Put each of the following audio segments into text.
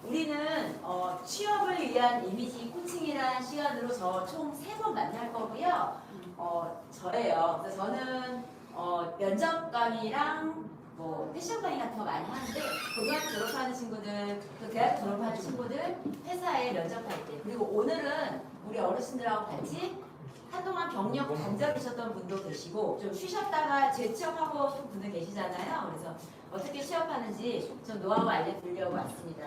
우리는 취업을 위한 이미지 코칭이라는 시간으로 저 총 3번 만날 거고요. 저예요. 그래서 저는 면접 강의랑 뭐 패션 강의 같은 거 많이 하는데 고등학교 졸업하는 친구들, 또 대학 졸업하는 친구들 회사에 면접할 때, 그리고 오늘은 우리 어르신들하고 같이 한동안 경력 단절이셨던 분도 계시고 좀 쉬셨다가 재취업하고 싶은 분들 계시잖아요. 그래서 어떻게 취업하는지 좀 노하우 알려드리려고 왔습니다.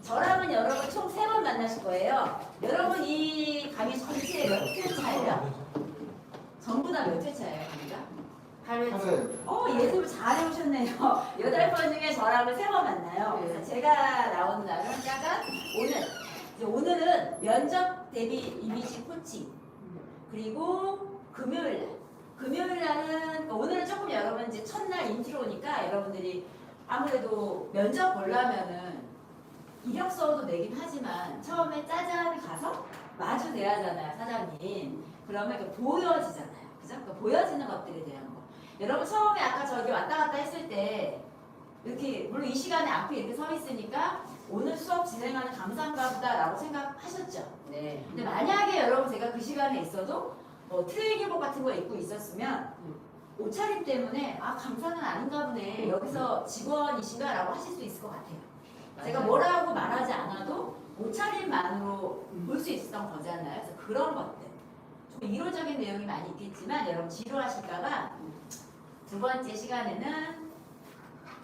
저랑은 여러분 총 3번 만나실 거예요. 여러분 이 강의 전체에 몇 회 차예요? 전부 다 몇 회 차예요, 강의가? 8회. 예습을 잘 해오셨네요. 8번 중에 저랑은 3번 만나요. 그래서 제가 나오는 날은 약간 오늘은 면접 대비 이미지 코칭, 그리고 금요일 날은 오늘은 조금 여러분 이제 첫날 인트로니까 여러분들이 아무래도 면접 보려면은 이력서도 내긴 하지만 처음에 짜잔 가서 마주돼야 하잖아요, 사장님. 그러면 이렇게 보여지잖아요, 그죠? 그러니까 보여지는 것들에 대한 거. 여러분 처음에 아까 저기 왔다 갔다 했을 때 이렇게 물론 이 시간에 앞에 이렇게 서 있으니까 오늘 수업 진행하는 강사인가 보다라고 생각하셨죠? 네. 근데 만약에 여러분 제가 그 시간에 있어도 트레이닝복 같은 거 입고 있었으면 옷차림 때문에 강사는 아닌가 보네, 여기서 직원이신가 라고 하실 수 있을 것 같아요. 제가 뭐라고 말하지 않아도 옷차림만으로 볼 수 있었던 거잖아요. 그래서 그런 것들 좀 이론적인 내용이 많이 있겠지만 여러분 지루하실까봐 두 번째 시간에는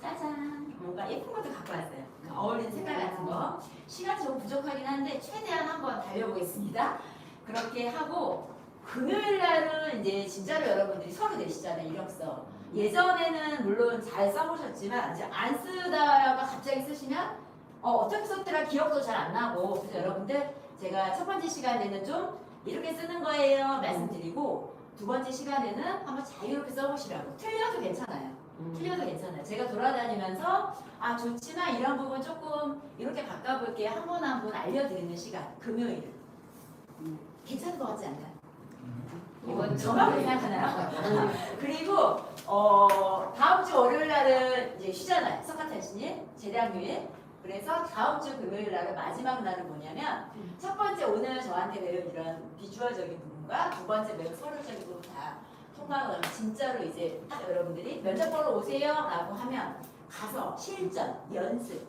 짜잔 뭔가 예쁜 것도 갖고 왔어요. 어울리는 색깔 같은 거. 시간이 조금 부족하긴 한데 최대한 한번 달려보겠습니다. 그렇게 하고 금요일 날은 이제 진짜로 여러분들이 서류 내시잖아요, 이력서. 예전에는 물론 잘 써보셨지만 이제 안 쓰다가 갑자기 쓰시면 어떻게 썼더라 기억도 잘 안 나고. 그래서 여러분들 제가 첫 번째 시간에는 좀 이렇게 쓰는 거예요 말씀드리고, 두 번째 시간에는 한번 자유롭게 써보시라고. 틀려도 괜찮아요. 틀려도 괜찮아요. 제가 돌아다니면서 좋지만 이런 부분 조금 이렇게 바꿔볼게요, 한 분 한 분 알려드리는 시간. 금요일 괜찮은 것 같지 않나요? 이건 저만 생각하나요? 그리고 다음 주 월요일 날은 이제 쉬잖아요, 석가탄신일 제대학교일. 그래서 다음 주 금요일 날은 마지막 날은 뭐냐면 첫 번째 오늘 저한테 배운 이런 비주얼적인 부분과 두 번째 배운 서류적인 부분 다 통과하고 나면 진짜로 이제 여러분들이 면접 보러 오세요 라고 하면 가서 실전, 연습,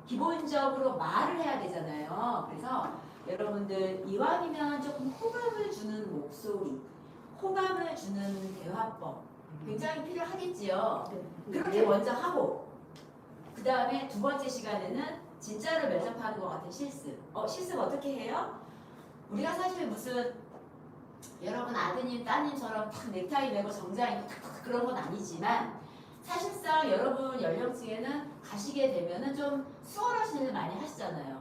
기본적으로 말을 해야 되잖아요. 그래서 여러분들 이왕이면 조금 호감을 주는 목소리, 호감을 주는 대화법 굉장히 필요하겠지요. 그렇게 먼저 하고 그 다음에 두 번째 시간에는 진짜로 면접하는 것 같은 실습. 실습 어떻게 해요? 우리가 사실 무슨 여러분 아드님, 따님처럼 탁 넥타이 메고 정장 입고 탁탁 그런 건 아니지만 사실상 여러분 연령층에는 가시게 되면은 좀 수월하신 일 많이 하시잖아요.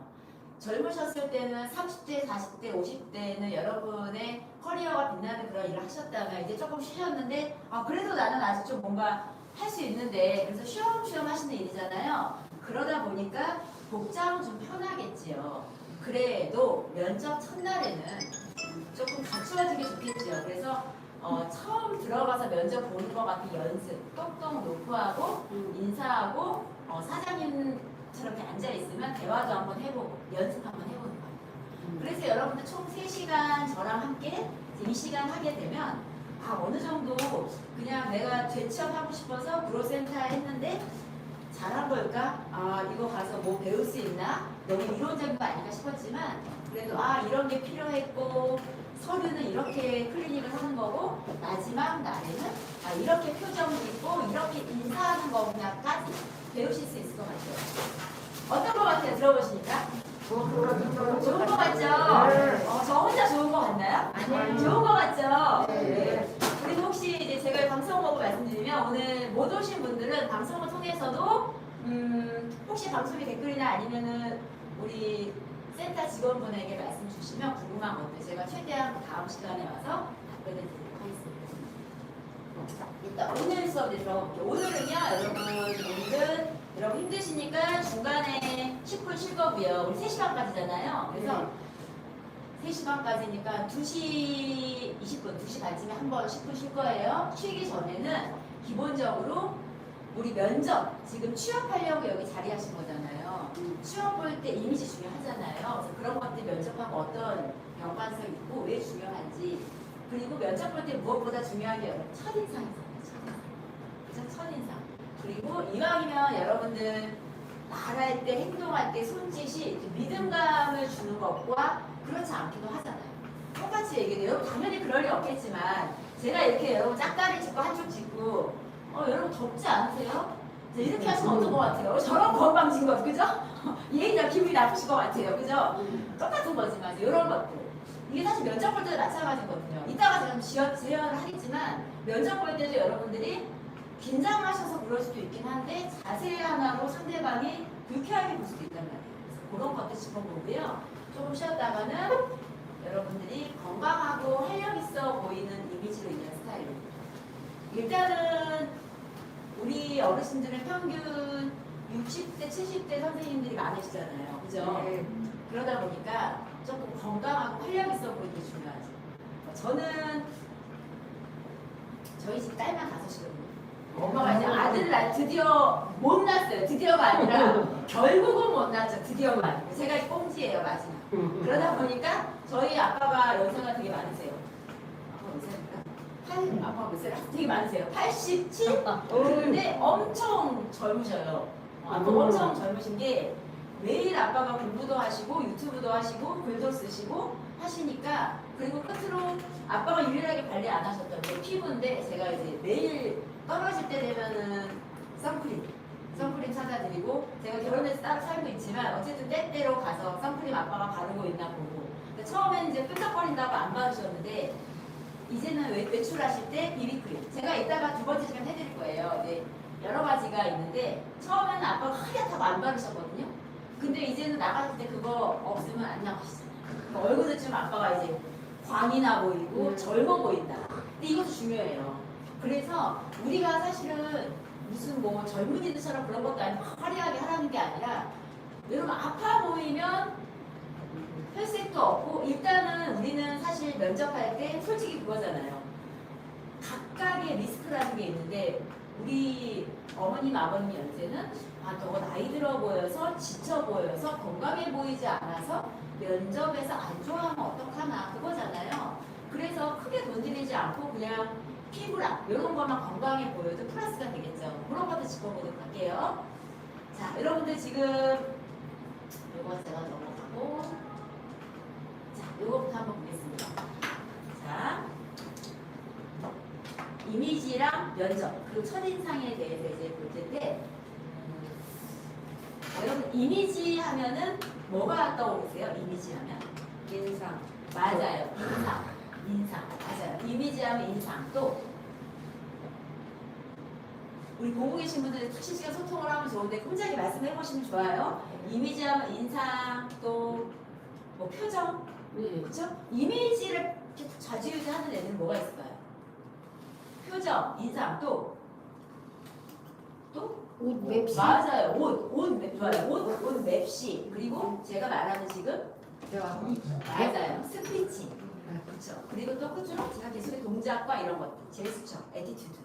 젊으셨을 때는 30대, 40대, 50대는 여러분의 커리어가 빛나는 그런 일을 하셨다면 이제 조금 쉬셨는데 그래도 나는 아직 좀 뭔가 할 수 있는데, 그래서 쉬엄쉬엄 하시는 일이잖아요. 그러다 보니까 복장은 좀 편하겠지요. 그래도 면접 첫날에는 조금 갖추어지기 좋겠죠. 그래서 처음 들어가서 면접 보는 것 같은 연습, 똑똑 노크하고 인사하고 사장님처럼 이렇게 앉아있으면 대화도 한번 해보고 연습 한번 해보는 거예요. 그래서 여러분들 총 3시간 저랑 함께 이 시간 하게 되면 어느 정도 그냥 내가 재취업하고 싶어서 브로센터 했는데 잘한 걸까? 이거 가서 뭐 배울 수 있나? 너무 이론적인 거 아닌가 싶었지만 그래도 이런 게 필요했고 서류는 이렇게 클리닉을 하는 거고 마지막 날에는 이렇게 표정을 입고 이렇게 인사하는 거구나까지 배우실 수 있을 것 같아요. 어떤 것 같아요? 들어보시니까? 좋은 거 같죠? 저 혼자 좋은 거 같나요? 좋은 거 같죠? 네. 그리고 혹시 이제 제가 방송 보고 말씀드리면 오늘 못 오신 분들은 방송을 통해서도 혹시 방송에 댓글이나 아니면은 우리 센터 직원분에게 말씀 주시면 궁금한 것들 제가 최대한 다음 시간에 와서 답변을 드리도록 하겠습니다. 일단 오늘 수업에 들어볼게요. 오늘은요, 오늘은 여러분 힘드시니까 중간에 10분 쉴 거고요. 우리 3시 반까지잖아요. 그래서 3시 반까지니까 2시 20분, 2시 반쯤에 한번 10분 쉴 거예요. 쉬기 전에는 기본적으로 우리 면접, 지금 취업하려고 여기 자리하신 거잖아요. 시험 볼 때 이미지 중요하잖아요. 그래서 그런 것들 면접하고 어떤 연관성이 있고 왜 중요한지, 그리고 면접 볼 때 무엇보다 중요한 게 첫인상이잖아요. 첫인상. 그죠? 첫인상. 그리고 이왕이면 여러분들 말할 때, 행동할 때 손짓이 믿음감을 주는 것과 그렇지 않기도 하잖아요. 똑같이 얘기해요. 여러분 당연히 그럴 리 없겠지만 제가 이렇게 여러분 짝다리 짚고 한쪽 짚고 여러분 덥지 않으세요? 이렇게 하시면 어떨 것 같아요? 저런 건방진 것, 그죠? 얘가 기분이 나쁘실 것 같아요. 그죠? 똑같은 거지만 이런 것들. 이게 사실 면접 볼 때도 마찬가지거든요. 이따가 제가 좀 재연을 하겠지만 면접 볼 때도 여러분들이 긴장하셔서 그럴 수도 있긴 한데 자세 하나로 상대방이 불쾌하게 볼 수도 있단 말이에요. 그래서 그런 것들 짚어보고요. 조금 쉬었다가는 여러분들이 건강하고 활력 있어 보이는 이미지로 있는 스타일로. 일단은 우리 어르신들은 평균 60대, 70대 선생님들이 많으시잖아요. 그죠? 네. 그러다 보니까 조금 건강하고 활력 있어 보이는 게 중요하죠. 저는 저희 집 딸만 5이거든요. 엄마가 이제 아들을 드디어 못 낳았어요. 드디어가 아니라 결국은 못 낳았죠. 드디어가 아니고. 제가 꽁지예요, 마지막. 그러다 보니까 저희 아빠가 연세가 되게 많으세요. 아빠 몇 살입니까? 아빠가 몇 살이야? 되게 많으세요. 87? 근데 엄청 젊으셔요. 아빠 엄청 젊으신 게 매일 아빠가 공부도 하시고 유튜브도 하시고 글도 쓰시고 하시니까, 그리고 끝으로 아빠가 유일하게 관리 안 하셨던 게 피부인데 제가 이제 매일 떨어질 때 되면은 선크림 찾아드리고, 제가 결혼해서 따로 살고 있지만 어쨌든 때때로 가서 선크림 아빠가 바르고 있나 보고. 처음에는 이제 끈적거린다고 안 바르셨는데 이제는 외출하실 때 비비크림, 제가 이따가 2번째 시간 해드릴 거예요. 네, 여러 가지가 있는데 처음에는 아빠가 하얗다고 안 바르셨거든요. 근데 이제는 나가실 때 그거 없으면 안 나가시잖아요. 그러니까 얼굴도 좀 아빠가 이제 광이 나 보이고 젊어 보인다. 근데 이것도 중요해요. 그래서 우리가 사실은 무슨 뭐 젊은이들처럼 그런 것도 아니고 화려하게 하라는 게 아니라, 여러분 아파 보이면 혈색도 없고, 일단은 우리는 사실 면접할 때 솔직히 그거잖아요. 각각의 리스크라는 게 있는데 우리 어머님 아버님 연세는 너가 나이 들어 보여서 지쳐 보여서 건강해 보이지 않아서 면접에서 안 좋아하면 어떡하나 그거잖아요. 그래서 크게 돈 들이지 않고 그냥 피부랑 이런 것만 건강해 보여도 플러스가 되겠죠. 그런 것도 짚어보도록 할게요. 자, 여러분들 지금 이거 제가 넘어가고, 자, 이거부터 한번 보겠습니다. 자, 이미지랑 면접 그리고 첫인상에 대해서 이제 볼 텐데, 여러분 이미지 하면은 뭐가 떠오르세요? 이미지 하면 인상. 맞아요. 인상 맞아요. 이미지 하면 인상. 또 우리 보고 계신 분들 실시간 소통을 하면 좋은데 혼자 이렇게 말씀해 보시면 좋아요. 이미지 하면 인상, 또 뭐 표정, 그렇죠? 이미지를 이렇게 좌지우지하는 애들은 뭐가 있을까요? 표정, 인상, 또 옷 맵시. 맞아요. 옷 좋아요. 옷 맵시. 그리고 제가 말하는 지금 맞아요. 스피치. 그렇죠. 그리고 또 끝으로 제가 계속의 동작과 이런 것들, 제스처, 애티튜드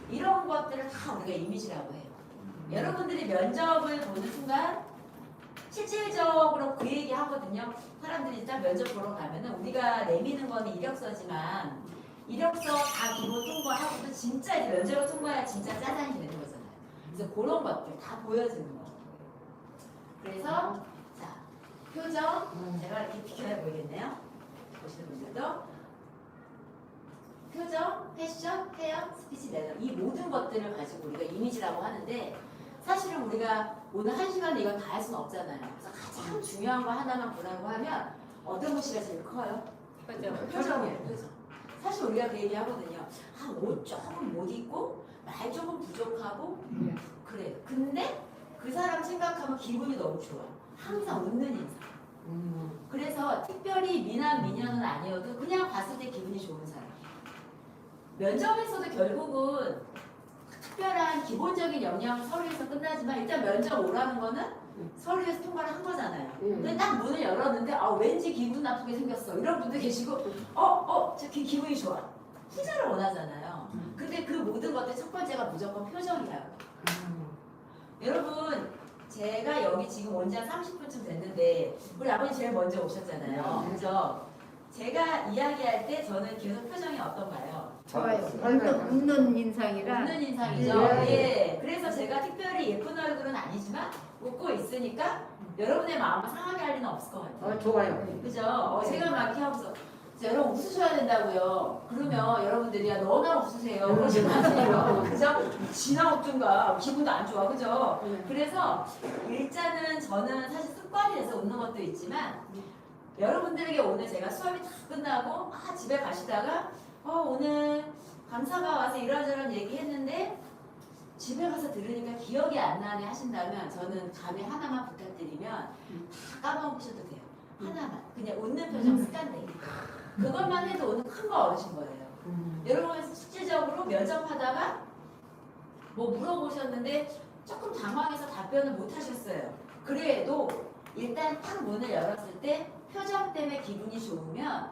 이런 것들을 다 우리가 이미지라고 해요. 여러분들이 면접을 보는 순간 실질적으로 그 얘기 하거든요. 사람들이 일단 면접 보러 가면은 우리가 내미는 거는 이력서지만 이력서 다 기본 통과하고도 진짜 이제 면접을 통과해야 진짜 짜잔이 되는 거잖아요. 그래서 그런 것들 다 보여지는 거예요. 그래서 자, 표정, 제가 이렇게 비켜야 보이겠네요. 보시는 분들도 표정, 패션, 헤어, 스피치, 매너 이 모든 것들을 가지고 우리가 이미지라고 하는데, 사실은 우리가 오늘 1시간에 이건 다 할 수는 없잖아요. 그래서 가장 중요한 거 하나만 보라고 하면 어떤 것이가 제일 커요? 표정이에요. 표정. 사실 우리가 그 얘기 하거든요. 옷 조금 못 입고 말 조금 부족하고 그래. 근데 그 사람 생각하면 기분이 너무 좋아. 항상 웃는 인상. 그래서 특별히 미남 미녀는 아니어도 그냥 봤을 때 기분이 좋은 사람. 면접에서도 결국은 특별한 기본적인 역량은 서류에서 끝나지만 일단 면접 오라는 거는 서류에서 통과를 한 거잖아요. 근데 딱 문을 열었는데 왠지 기분 나쁘게 생겼어. 이런 분도 계시고 저 기분이 좋아. 후자를 원하잖아요. 근데 그 모든 것들 첫 번째가 무조건 표정이라고. 여러분 제가 여기 지금 온 지 한 30분쯤 됐는데 우리 아버님 제일 먼저 오셨잖아요. 그죠? 제가 이야기할 때 저는 계속 표정이 어떤가요? 좋아요. 웃는 인상이라. 웃는 인상이죠. 예. 그래서 제가 특별히 예쁜 얼굴은 아니지만 웃고 있으니까 여러분의 마음을 상하게 할 리는 없을 것 같아요. 좋아요. 그죠? 제가 막 이렇게 하면서 여러분 웃으셔야 된다고요. 그러면 여러분들이 야 너나 웃으세요. 그러지 마세요. 그죠? 지나 웃든가 기분도 안 좋아. 그죠? 그래서 일단은 저는 사실 습관이 돼서 웃는 것도 있지만 여러분들에게 오늘 제가 수업이 다 끝나고 막 집에 가시다가 오늘 강사가 와서 이런저런 얘기했는데 집에 가서 들으니까 기억이 안 나네 하신다면 저는 감에 하나만 부탁드리면 다 까먹으셔도 돼요. 하나만. 그냥 웃는 표정 습관되기. 그것만 해도 오늘 큰 거 얻으신 거예요. 여러분 실질적으로 면접하다가 뭐 물어보셨는데 조금 당황해서 답변을 못 하셨어요. 그래도 일단 탁 문을 열었을 때 표정 때문에 기분이 좋으면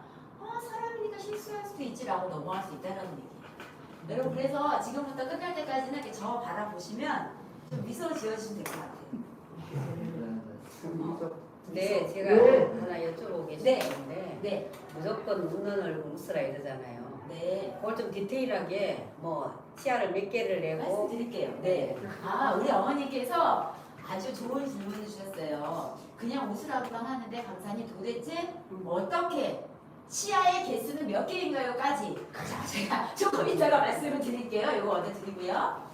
사람이니까 실수할 수도 있지라고 넘어갈 수 있다는 얘기예요. 여러분 그래서 지금부터 끝날 때까지는 이렇게 저 바라보시면 좀 미소 지어주시면 될 것 같아요. 네, 제가 하나 여쭤보고 네. 계시는데 네. 무조건 웃는 얼굴 웃으라 이러잖아요. 네. 그걸 좀 디테일하게 뭐 치아를 몇 개를 내고 말씀드릴게요. 네. 우리 어머니께서 아주 좋은 질문을 주셨어요. 그냥 웃으라고만 하는데 강사님 도대체 어떻게 치아의 개수는 몇 개인가요?까지. 자, 제가 조금 이따가 말씀을 드릴게요. 이거 얻어 드리고요.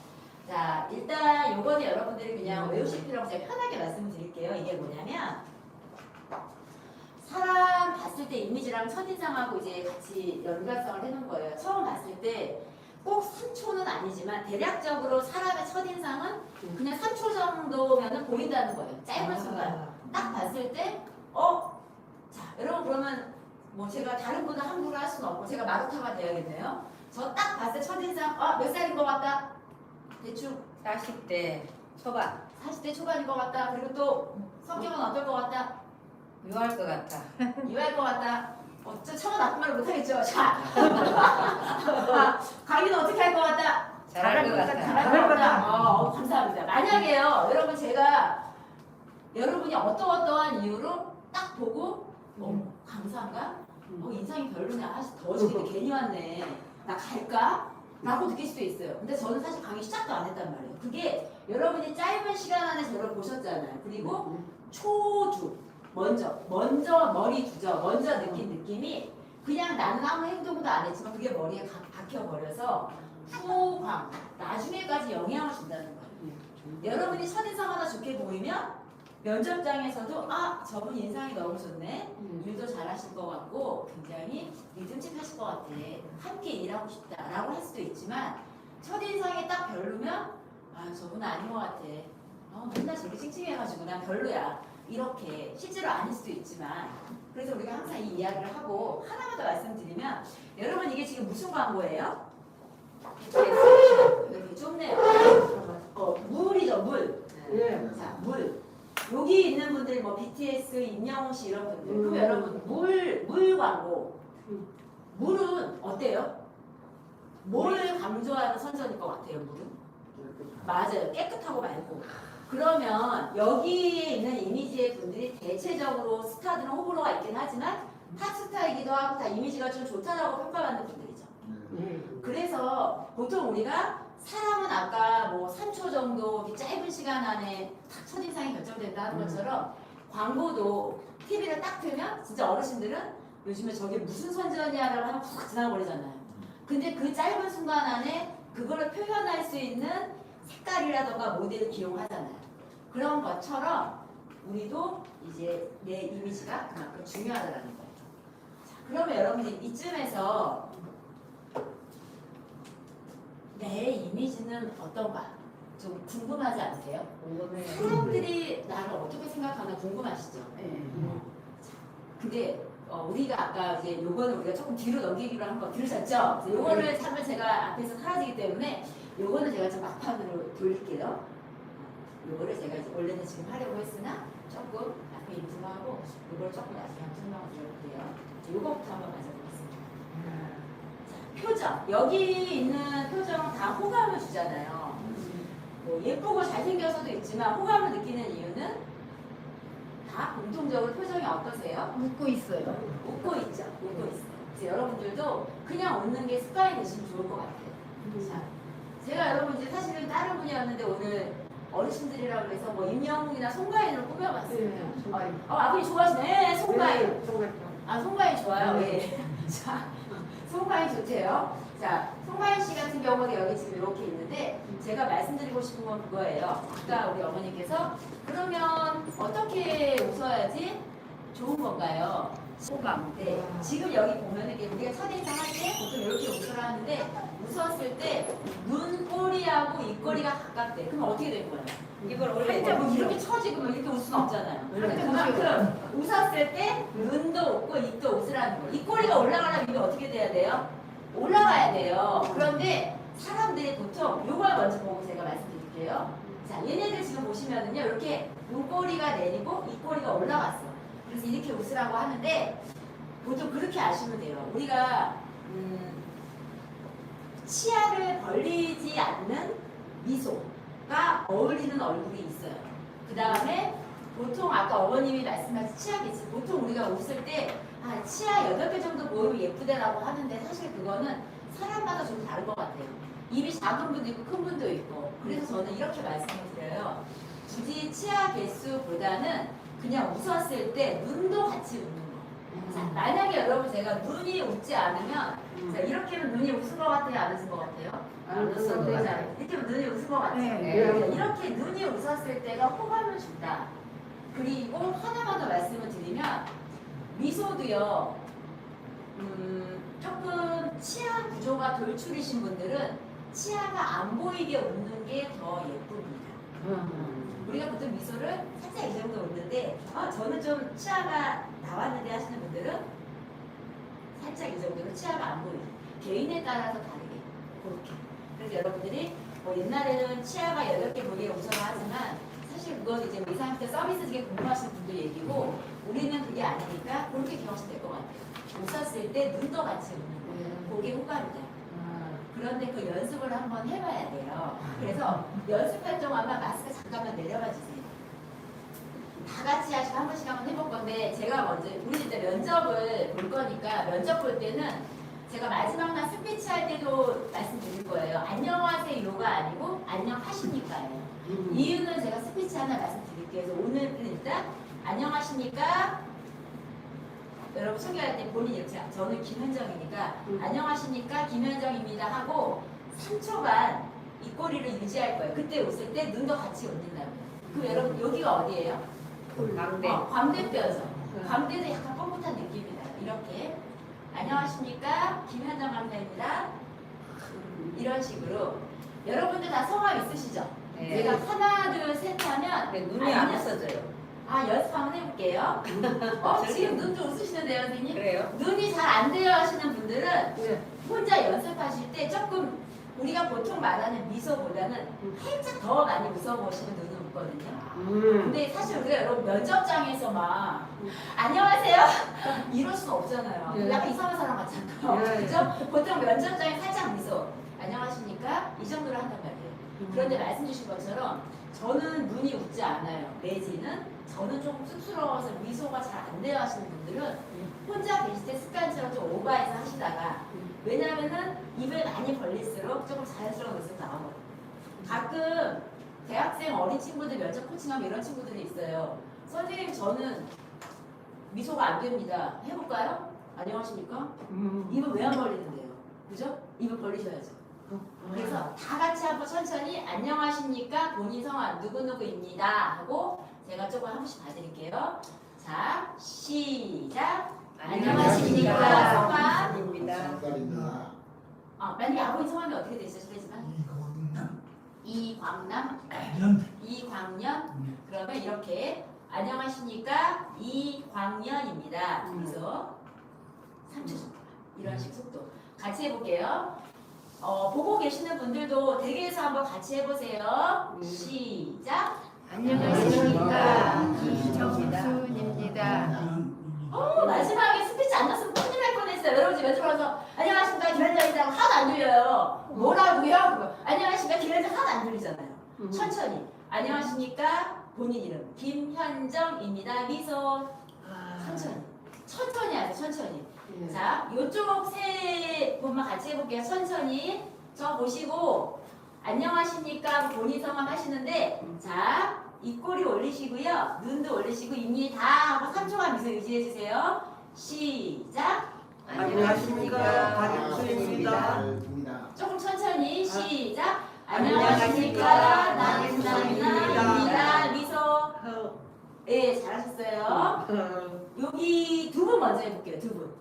자, 일단 요거는 여러분들이 그냥 외우실 필요 없이 제가 편하게 말씀을 드릴게요. 이게 뭐냐면 사람 봤을 때 이미지랑 첫인상하고 이제 같이 연관성을 해놓은 거예요. 처음 봤을 때 꼭 3초는 아니지만 대략적으로 사람의 첫인상은 그냥 3초 정도면 보인다는 거예요. 짧은 순간. 딱 봤을 때 자, 여러분 그러면 뭐 제가 다른 분을 함부로 할 수는 없고 제가 마루타가 돼야겠네요. 저 딱 봤을 때 첫인상 몇 살인 것 같다. 대충 40대 초반 40대 초반인 것 같다. 그리고 또 성격은 어떨 것 같다. 유할 것 같아. 이해할 것 같다. 처음 나쁜 말을 못하겠죠. 자, 강의는 어떻게 할 것 같다. 잘할 것 같아. 잘할 것 같다. 감사합니다. 만약에요, 여러분 제가 여러분이 어떠한 이유로 딱 보고 강사인가? 인상이 별로냐? 더 지금 괜히 왔네. 나 갈까? 라고 느낄 수도 있어요. 근데 저는 사실 강의 시작도 안 했단 말이에요. 그게 여러분이 짧은 시간 안에 저를 보셨잖아요. 그리고 초두. 먼저 머리 두죠. 먼저 느낀 느낌이 그냥 나는 아무 행동도 안 했지만 그게 머리에 박혀버려서 후광 나중에까지 영향을 준다는 거예요. 여러분이 첫인상 하나 좋게 보이면 면접장에서도 저분 인상이 너무 좋네. 일도 잘하실 것 같고 굉장히 믿음직하실 것 같아. 함께 일하고 싶다라고 할 수도 있지만 첫인상이 딱 별로면 저분 아닌 것 같아. 맨날 저렇게 찡찡해가지고 난 별로야. 이렇게 실제로 아닐 수도 있지만 그래서 우리가 항상 이 이야기를 하고 하나만 더 말씀드리면 여러분 이게 지금 무슨 광고예요? 이렇게 좁네요. 물이죠 물. 자 물. 여기 있는 분들 뭐 BTS, 임영웅 씨 이런 분들. 그럼 여러분 물 광고. 물은 어때요? 뭘 강조하는 선전일 것 같아요 물은? 맞아요. 깨끗하고 맑고. 그러면 여기에 있는 이미지의 분들이 대체적으로 스타들은 호불호가 있긴 하지만 탑스타이기도 하고 다 이미지가 좀 좋다라고 평가받는 분들이죠. 그래서 보통 우리가 사람은 아까 뭐 3초 정도 짧은 시간 안에 딱 첫인상이 결정된다 하는 것처럼 광고도 TV를 딱 틀면 진짜 어르신들은 요즘에 저게 무슨 선전이야라고 하면 푹 지나버리잖아요. 근데 그 짧은 순간 안에 그거를 표현할 수 있는 색깔이라던가 모델을 기용하잖아요. 그런 것처럼 우리도 이제 내 이미지가 그만큼 중요하다는 거예요. 자, 그러면 여러분들 이쯤에서 내 이미지는 어떤가 좀 궁금하지 않으세요? 궁금해요. 사람들이 나를 어떻게 생각하나 궁금하시죠? 근데 우리가 아까 이제 요거는 우리가 조금 뒤로 넘기기로 한 거 들으셨죠? 요거를 참을 제가 앞에서 사라지기 때문에 요거는 제가 좀 막판으로 돌릴게요. 요거를 제가 이제 원래는 지금 하려고 했으나 조금 앞에 인트로 하고 요걸 조금 나중에 한번 설명을 드려볼게요. 요거부터 한번 가져보겠습니다. 자, 표정. 여기 있는 표정은 다 호감을 주잖아요. 뭐 예쁘고 잘생겨서도 있지만 호감을 느끼는 이유는 다 공통적으로 표정이 어떠세요? 웃고 있어요. 웃고 있죠. 웃고 있어요. 그래서 여러분들도 그냥 웃는 게 습관이 되시면 좋을 것 같아요. 자, 제가 여러분 이제 사실은 다른 분이었는데 오늘 어르신들이라고 해서 뭐 임영웅이나 송가인으로 꾸며봤어요. 아버님 좋아하시네. 네, 송가인. 아, 송가인 좋아요. 예. 자, 송가인 좋대요. 자, 송가인 씨 같은 경우는 여기 지금 이렇게 있는데 제가 말씀드리고 싶은 건 그거예요. 아까 우리 어머니께서 그러면 어떻게 웃어야지 좋은 건가요? 호감. 네. 지금 여기 보면 이게 우리가 첫인상 할 때 보통 이렇게 웃으라 하는데 웃었을 때 눈꼬리하고 입꼬리가 가깝대. 그럼 어떻게 될 거예요? 이걸 살짝 원래 뭐 이렇게 처지고 뭐 이렇게 웃을 수는 없잖아요. 원래 그만큼 웃었을 때 눈도 웃고 입도 웃으라는 거. 입꼬리가 올라가려면 입이 어떻게 돼야 돼요? 올라가야 돼요. 그런데 사람들이 보통 요걸 먼저 보고 제가 말씀드릴게요. 자, 얘네들 지금 보시면은요, 이렇게 눈꼬리가 내리고 입꼬리가 올라갔어. 그래서 이렇게 웃으라고 하는데 보통 그렇게 아시면 돼요. 우리가 치아를 벌리지 않는 미소가 어울리는 얼굴이 있어요. 그 다음에 보통 아까 어머님이 말씀하신 치아 기스, 보통 우리가 웃을 때 아, 치아 8개 정도 보이면 예쁘다라고 하는데 사실 그거는 사람마다 좀 다른 것 같아요. 입이 작은 분도 있고 큰 분도 있고. 그래서 저는 이렇게 말씀을 드려요. 굳이 치아 개수보다는 그냥 웃었을 때 눈도 같이 웃는 거. 자, 만약에 여러분 제가 눈이 웃지 않으면 자, 이렇게는 눈이 웃은 것 같아요? 안 웃은 것 같아요? 안 웃은 것 자, 이렇게 눈이 웃은 것 같아요. 네. 자, 이렇게 눈이 웃었을 때가 호감을 준다. 그리고 하나만 더 말씀을 드리면 미소도요. 조금 치아 구조가 돌출이신 분들은 치아가 안 보이게 웃는 게 더 예쁩니다. 우리가 보통 미소를 살짝 이 정도 웃는데 저는 좀 치아가 나왔는데 하시는 분들은 살짝 이 정도로 치아가 안 보이죠. 개인에 따라서 다르게 그렇게. 그래서 여러분들이 뭐 옛날에는 치아가 8개 보이게 웃어라 하지만 사실 그건 이제 뭐 이상한테 서비스직에 공부하시는 분들 얘기고 우리는 그게 아니니까 그렇게 기억하시면 될 것 같아요. 웃었을 때 눈도 같이 웃는 거예요. 그게 호감이다. 그런데 그 연습을 한번 해봐야 돼요. 그래서 연습할 동안만 마스크 잠깐만 내려봐 주세요. 다 같이 하시고 한 번씩 한번 해볼 건데 제가 먼저 우리 이제 면접을 볼 거니까 면접 볼 때는 제가 마지막 날 스피치 할 때도 말씀드릴 거예요. 안녕하세요가 아니고 안녕하십니까예요. 이유는 제가 스피치 하나 말씀드릴게요. 그래서 오늘은 일단 안녕하십니까? 여러분 소개할 때 본인 이렇게 저는 김현정이니까 안녕하십니까 김현정입니다 하고 3초간 입꼬리를 유지할 거예요. 그때 웃을 때 눈도 같이 웃는다고요. 그럼 여러분 여기가 어디예요? 광대. 광대뼈죠. 광대도 약간 뻣뻣한 느낌이다. 이렇게 안녕하십니까 김현정 강사입니다. 이런 식으로 여러분들 다 성함 있으시죠? 네. 제가 하나 둘 셋 하면 근데 눈이 안 웃어져요. 연습 한번 해볼게요. 지금 눈도 웃으시는데요, 선생님? 그래요? 눈이 잘 안 돼요 하시는 분들은 혼자 연습하실 때 조금 우리가 보통 말하는 미소보다는 살짝 더 많이 웃어보시면 눈은 웃거든요. 근데 사실 우리가 여러분 면접장에서 막 안녕하세요 이럴 수는 없잖아요. 네. 약간 이상한 사람 같잖아요. 네. 그죠? 보통 면접장에 살짝 미소 안녕하십니까? 이 정도로 한단 말이에요. 그런데 말씀 주신 것처럼 저는 눈이 웃지 않아요. 내지는 저는 조금 쑥스러워서 미소가 잘 안 돼요 하시는 분들은 혼자 계실 때 습관처럼 좀 오버해서 하시다가 왜냐면은 입을 많이 벌릴수록 조금 자연스러운 웃음이 나오거든요. 가끔 대학생 어린 친구들 면접 코칭하면 이런 친구들이 있어요. 선생님 저는 미소가 안 됩니다. 해볼까요? 안녕하십니까? 입을 왜 안 벌리는데요? 그죠? 입을 벌리셔야죠. 그래서 다 같이 한번 천천히 안녕하십니까? 본인 성함 누구누구입니다. 하고 제가 조금 한 번씩 봐드릴게요. 자, 시작. 안녕하십니까? 성함. 입니다. 만약에 아버님 성함이 어떻게 되시지만 이광남, 이광년. 그러면 이렇게 안녕하십니까? 이광년입니다. 그래서 3초 정도 이런 식 속도 같이 해볼게요. 보고 계시는 분들도 댁에서 한번 같이 해보세요. 시작. 안녕하십니까 김정순입니다. 마지막에 스피치 안 났으면 큰일 날 뻔했어요. 여러분 집에 들어와서 안녕하십니까 김현정이라고 하나도 안 들려요. 뭐라고요? 안녕하십니까 김현정 하나도 안 들리잖아요. 천천히. 안녕하십니까? 본인 이름 김현정입니다. 미소. 천천히. 천천히 하세요. 천천히. 자, 요쪽 세 분만 같이 해볼게요. 천천히. 저 보시고 안녕하십니까? 본인 성함 하시는데 자, 입꼬리 올리시고요. 눈도 올리시고 입니다 하고 3초간 미소 유지해주세요. 시작. 안녕하십니까. 박윤수입니다. 조금 천천히 시작. 안녕하십니까. 나는 나입니다. 미소. 네, 잘하셨어요. 여기 두 분 먼저 해볼게요. 두 분.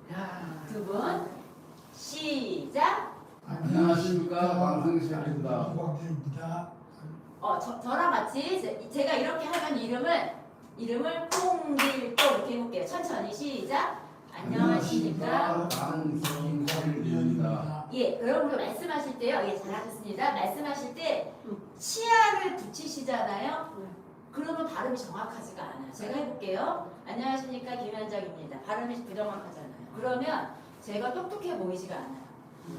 두 분. 시작. 안녕하십니까 방승식입니다. 저랑 같이 제가 이렇게 하면 이름을 콩길동 이렇게 해볼게요. 천천히 시작. 안녕하십니까. 방승식입니다. 예, 여러분들 말씀하실 때요. 예, 잘하셨습니다. 말씀하실 때 치아를 붙이시잖아요. 그러면 발음이 정확하지가 않아요. 제가 해볼게요. 안녕하십니까 김현정입니다. 발음이 부정확하잖아요. 그러면 제가 똑똑해 보이지가 않아요.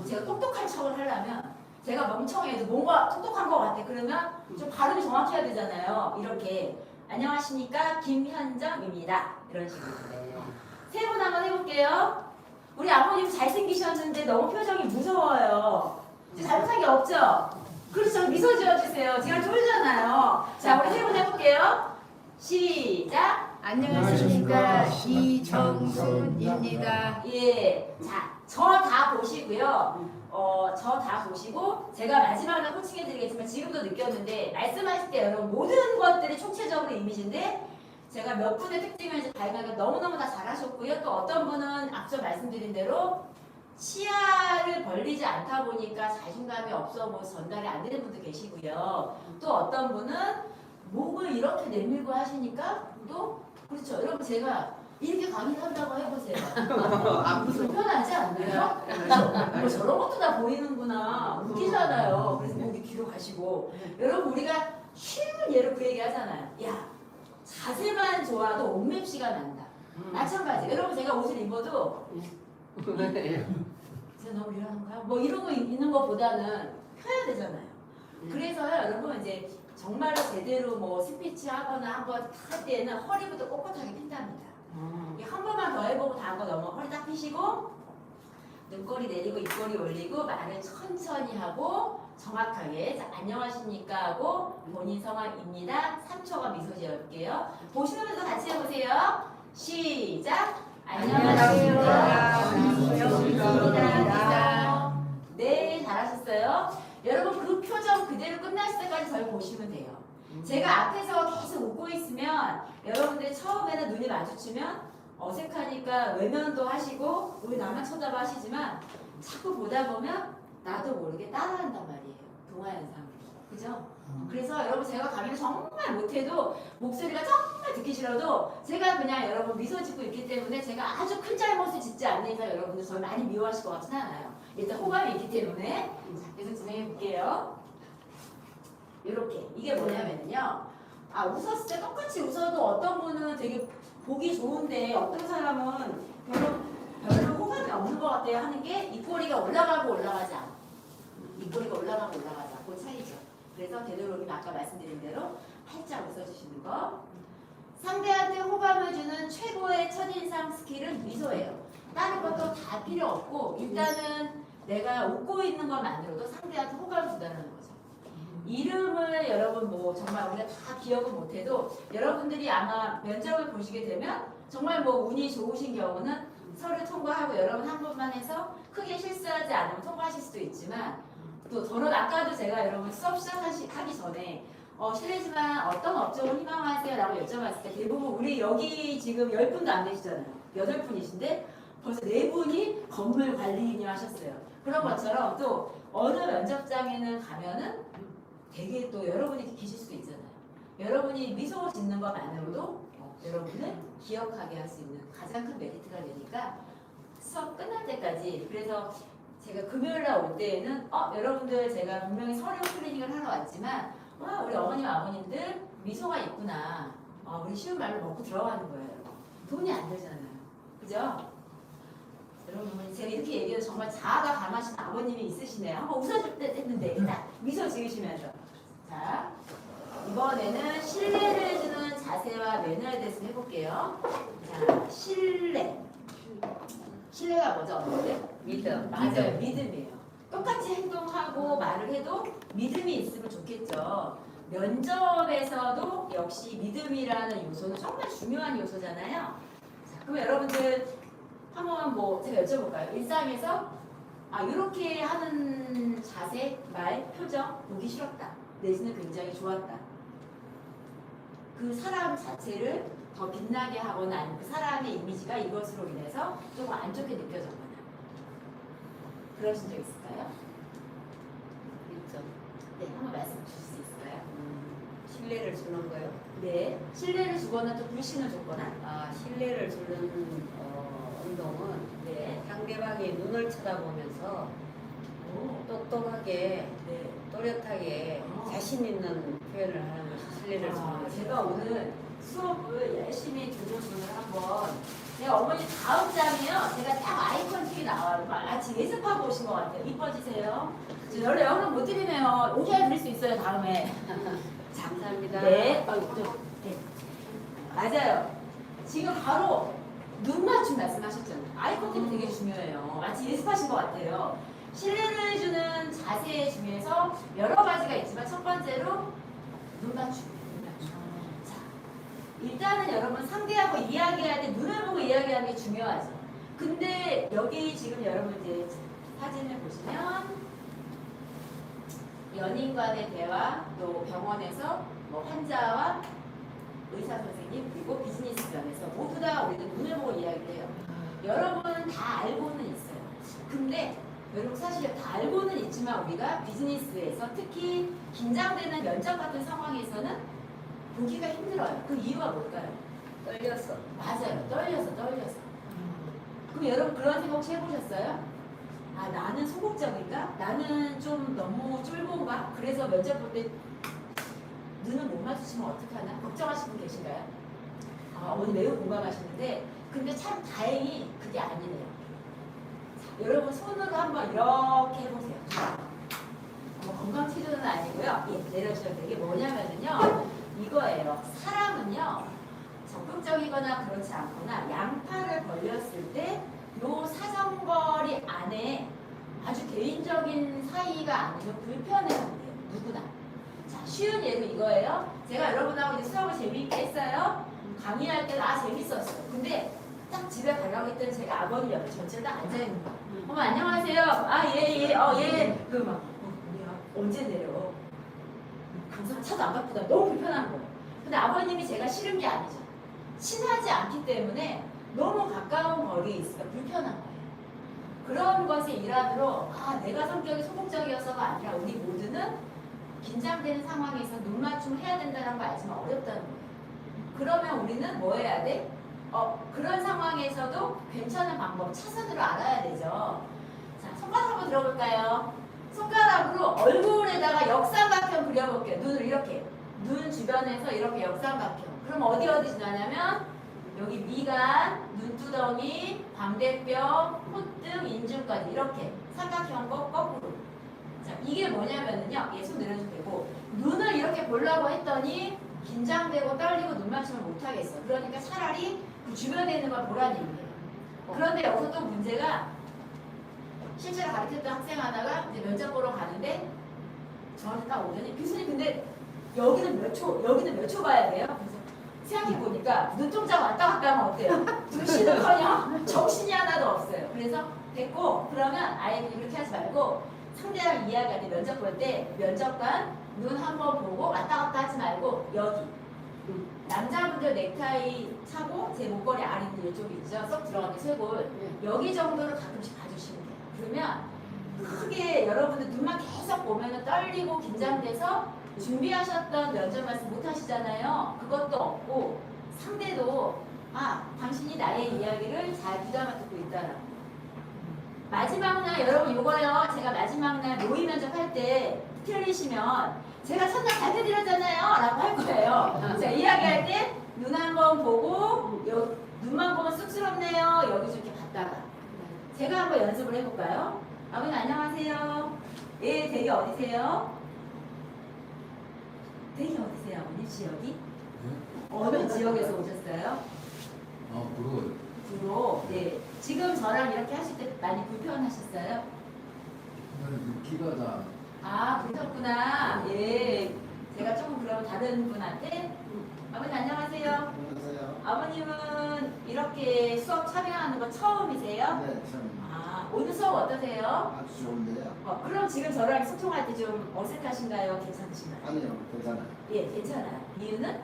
제가 똑똑한 척을 하려면 제가 멍청해도 뭔가 똑똑한 것 같아. 그러면 좀 발음이 정확해야 되잖아요. 이렇게 안녕하십니까 김현정입니다. 이런 식으로. 세 분 한번 해볼게요. 우리 아버님 잘생기셨는데 너무 표정이 무서워요. 잘못한 게 없죠? 그렇죠. 미소 지어주세요. 제가 쫄잖아요. 자, 우리 세 분 해볼게요. 시작. 안녕하십니까. 이정순입니다. 예. 자, 저 다 보시고요. 저 다 보시고 제가 마지막으로 코칭해드리겠지만 지금도 느꼈는데 말씀하실 때 여러분 모든 것들이 총체적으로 이미지인데 제가 몇 분의 특징을 이제 발견하기 너무너무 다 잘하셨고요. 또 어떤 분은 앞서 말씀드린 대로 치아를 벌리지 않다 보니까 자신감이 없어 보여서 전달이 안 되는 분도 계시고요. 또 어떤 분은 목을 이렇게 내밀고 하시니까 또 그렇죠. 여러분 제가 이렇게 강의를 한다고 해보세요. 불편하지 않나요? 뭐 저런 것도 다 보이는구나. 웃기잖아요. 그래서 목이 뒤로 가시고. 여러분 우리가 쉬운 예로 그 얘기 하잖아요. 야 자세만 좋아도 옷맵시가 난다. 마찬가지. 여러분 제가 옷을 입어도 제가 너무 미안한가요? 뭐 이런 거 있는 것보다는 펴야 되잖아요. 그래서요 여러분 이제 정말로 제대로 뭐 스피치 하거나 한번 할 때는 허리부터 꼿꼿하게 핀답니다. 한 번만 더 해보고 다음 거 넘어 허리 딱 펴시고 눈꼬리 내리고 입꼬리 올리고 말을 천천히 하고 정확하게 자, 안녕하십니까 하고 본인 성함입니다. 3초간 미소 지어볼게요. 보시는 분도 같이 해보세요. 시작. 안녕하십니까. 안녕하십니까. 네, 잘하셨어요. 여러분 그 표정 그대로 끝났을 때까지 저를 보시면 돼요. 제가 앞에서 계속 웃고 있으면 여러분들이 처음에는 눈이 마주치면 어색하니까 외면도 하시고 왜 나만 쳐다봐 하시지만 자꾸 보다 보면 나도 모르게 따라한단 말이에요. 동화현상. 그죠? 그래서 여러분 제가 강의를 정말 못해도 목소리가 정말 듣기 싫어도 제가 그냥 여러분 미소 짓고 있기 때문에 제가 아주 큰 잘못을 짓지 않는 이상 여러분들 저를 많이 미워하실 것 같진 않아요. 일단 호감이 있기 때문에 자, 계속 진행해 볼게요. 이렇게 이게 뭐냐면요. 웃었을 때 똑같이 웃어도 어떤 분은 되게 보기 좋은데 어떤 사람은 별로 호감이 없는 것 같아요 하는 게 입꼬리가 올라가고 올라가지 않아. 입꼬리가 올라가고 올라가지 않아. 그 차이죠. 그래서 되도록이면 아까 말씀드린 대로 활짝 웃어주시는 거. 상대한테 호감을 주는 최고의 첫인상 스킬은 미소예요. 다른 것도 다 필요 없고 일단은 내가 웃고 있는 것만으로도 상대한테 호감을 준다는 거죠. 이름을 여러분 뭐 정말 우리가 다 기억은 못해도 여러분들이 아마 면접을 보시게 되면 정말 뭐 운이 좋으신 경우는 서류 통과하고 여러분 한 번만 해서 크게 실수하지 않으면 통과하실 수도 있지만 또 저는 아까도 제가 여러분 수업 시작하기 전에 실례지만 어떤 업종을 희망하세요? 라고 여쭤봤을 때 대부분 우리 여기 지금 10분도 안 되시잖아요. 8분이신데 벌써 4분이 건물 관리인을 하셨어요. 그런 것처럼 또 어느 면접장에는 가면은 되게 또 여러분이 계실 수도 있잖아요. 여러분이 미소 짓는 것만으로도 여러분을 기억하게 할 수 있는 가장 큰 메리트가 되니까 수업 끝날 때까지 그래서 제가 금요일날 올 때에는 여러분들 제가 분명히 서류 클리닝을 하러 왔지만 와 우리 어머님 아버님들 미소가 있구나. 우리 쉬운 말로 먹고 들어가는 거예요. 돈이 안 들잖아요. 그죠? 여러분 제가 이렇게 얘기해도 정말 자아가 강하신 아버님이 있으시네요. 한번 웃어줄 때 했는데 딱 미소 지으시면서 자 이번에는 신뢰를 주는 자세와 매너에 대해서 해볼게요. 자, 신뢰. 신뢰가 뭐죠? 어머니? 믿음. 맞아요. 믿음이에요. 똑같이 행동하고 말을 해도 믿음이 있으면 좋겠죠. 면접에서도 역시 믿음이라는 요소는 정말 중요한 요소잖아요. 자, 그럼 여러분들 한번 뭐 제가 여쭤볼까요? 일상에서 이렇게 하는 자세, 말, 표정 보기 싫었다. 내지는 굉장히 좋았다. 그 사람 자체를 더 빛나게 하거나 아니면 그 사람의 이미지가 이것으로 인해서 조금 안 좋게 느껴졌거나 그러신 적 있을까요? 있죠. 네, 한번 말씀 주실 수 있을까요? 신뢰를 주는 거요. 네, 신뢰를 주거나 또 불신을 줬거나. 신뢰를 주는 운동은 네, 상대방의 눈을 쳐다보면서 오, 똑똑하게 네. 또렷하게 자신 있는 표현을 하는 것이 신뢰를 주는 것이죠. 제가 오늘 수업을 열심히 조조준을 한번 제가 어머니 다음 장이요. 제가 딱 아이콘 틱이 나와요. 마치 예습하고 오신 것 같아요. 이뻐지세요. 저 원래 영어 못 드리면 오케이 드릴 수 있어요. 다음에. 감사합니다. 네. 네. 맞아요. 지금 바로 눈 맞춤 말씀하셨잖아요. 아이 컨택이 되게 중요해요. 마치 예습하신 것 같아요. 신뢰를 주는 자세 중에서 여러 가지가 있지만 첫 번째로 눈 맞춤. 자, 일단은 여러분 상대하고 이야기할 때 눈을 보고 이야기하는 게 중요하죠. 근데 여기 지금 여러분 이제 사진을 보시면 연인 간의 대화, 또 병원에서 뭐 환자와 의사 선생님 그리고 비즈니스 면에서 모두 다 우리는 눈을 보고 이야기를 해요. 여러분은 다 알고는 있어요. 근데 여러분 사실 다 알고는 있지만 우리가 비즈니스에서 특히 긴장되는 면접 같은 상황에서는 보기가 힘들어요. 그 이유가 뭘까요? 떨렸어. 맞아요. 떨려서. 그럼 여러분 그런 생각 혹시 해보셨어요? 나는 소극적인가? 나는 좀 너무 쫄보인가? 그래서 면접 볼 때 눈을 못 마주치면 어떡하나? 걱정하시는 분 계신가요? 오늘 매우 공감하시는데 근데 참 다행히 그게 아니네요. 자, 여러분 손으로 한번 이렇게 해보세요. 건강 치료는 아니고요. 내려주셔도 되게 뭐냐면요. 이거예요. 사람은요. 적극적이거나 그렇지 않거나 양팔을 벌렸을 때 요 사정거리 안에 아주 개인적인 사이가 아니면 불편해한대요. 누구나. 자, 쉬운 예로 이거예요. 제가 여러분하고 이제 수업을 재미있게 했어요. 강의할 때는 재밌었어요. 근데 딱 집에 가려고 했더니 제가 아버님 옆에 전체를 딱 앉아있는 거예요. 어머 안녕하세요. 예. 뭐야 언제 내려? 강사 차도 안 바쁘다. 너무 불편한 거예요. 근데 아버님이 제가 싫은 게 아니죠. 친하지 않기 때문에 너무 가까운 거리에 있으니까 불편한 거예요. 그런 것에 일환으로 내가 성격이 소극적이어서가 아니라 우리 모두는 긴장되는 상황에서 눈 맞춤을 해야 된다는 거 알지만 어렵다는 거예요. 그러면 우리는 뭐 해야 돼? 그런 상황에서도 괜찮은 방법, 차선으로 알아야 되죠. 자, 손가락 한번 들어볼까요? 손가락으로 얼굴에다가 역삼각형 그려볼게요. 눈을 이렇게. 눈 주변에서 이렇게 역삼각형. 그럼 어디 지나냐면 여기 미간, 눈두덩이, 광대뼈, 콧등, 인중까지 이렇게 삼각형 거꾸로. 자, 이게 뭐냐면은요. 손 내려주면 되고 눈을 이렇게 보려고 했더니 긴장되고 떨리고 눈 맞춤을 못하겠어. 그러니까 차라리 그 주변에 있는 걸 보라는 얘기예요. 그런데 여기서 또 문제가 실제로 가르쳤던 학생 하나가 이제 면접 보러 가는데 저한테 딱 오더니 교수님 근데 여기는 몇 초 봐야 돼요? 그래서 생각해보니까 눈동자 왔다 갔다 하면 어때요? 눈시는커녕 정신이 하나도 없어요. 그래서 됐고 그러면 아예 그렇게 하지 말고 상대랑 이야기할 때 면접 볼 때 면접관 눈 한번 보고 왔다 갔다 하지 말고 여기 남자분들 넥타이 차고 제 목걸이 아래 있는 이쪽이 있죠. 쏙 들어가는 쇄골 여기 정도를 가끔씩 봐주시면 돼요. 그러면 크게 여러분들 눈만 계속 보면 떨리고 긴장돼서 준비하셨던 면접 말씀 못 하시잖아요. 그것도 없고 상대도 당신이 나의 이야기를 잘 귀담아 듣고 있다라고. 마지막 날 여러분 요거요. 제가 마지막 날 모의 면접할 때 틀리시면 제가 첫날 잘 해드렸잖아요 라고 할 거예요. 제가 이야기할 때 눈 한번 보고 눈만 보면 쑥스럽네요. 여기 좀 이렇게 봤다가 제가 한번 연습을 해볼까요? 아버님 안녕하세요. 예, 되게 어디세요? 댁이 어디세요, 어머님 지역이? 네? 어느 지역에서 오셨어요? 부러워요. 주로. 네. 지금 저랑 이렇게 하실 때 많이 불편하셨어요? 키가 다 아, 그러셨구나. 예. 제가 조금 그러면 다른 분한테 아버님 안녕하세요. 안녕하세요. 아버님은 이렇게 수업 참여하는 거 처음이세요? 네, 참 아, 오늘 수업 어떠세요? 아주 좋은데요. 그럼 지금 저랑 소통할 때 좀 어색하신가요? 괜찮으신가요? 아니요, 괜찮아요. 예, 괜찮아요. 이유는?